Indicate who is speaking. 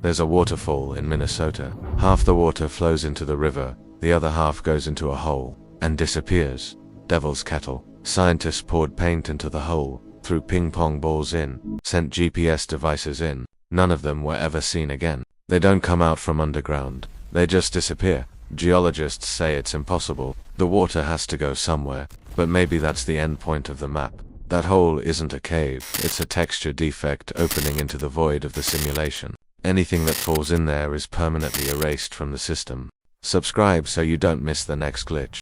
Speaker 1: There's a waterfall in Minnesota. Half the water flows into the river, the other half goes into a hole and disappears. Devil's Kettle. Scientists poured paint into the hole, threw ping pong balls in, sent GPS devices in. None of them were ever seen again. They don't come out from underground. They just disappear. Geologists say it's impossible. The water has to go somewhere, but maybe that's the end point of the map. That hole isn't a cave, it's a texture defect opening into the void of the simulation. Anything that falls in there is permanently erased from the system. Subscribe so you don't miss the next glitch.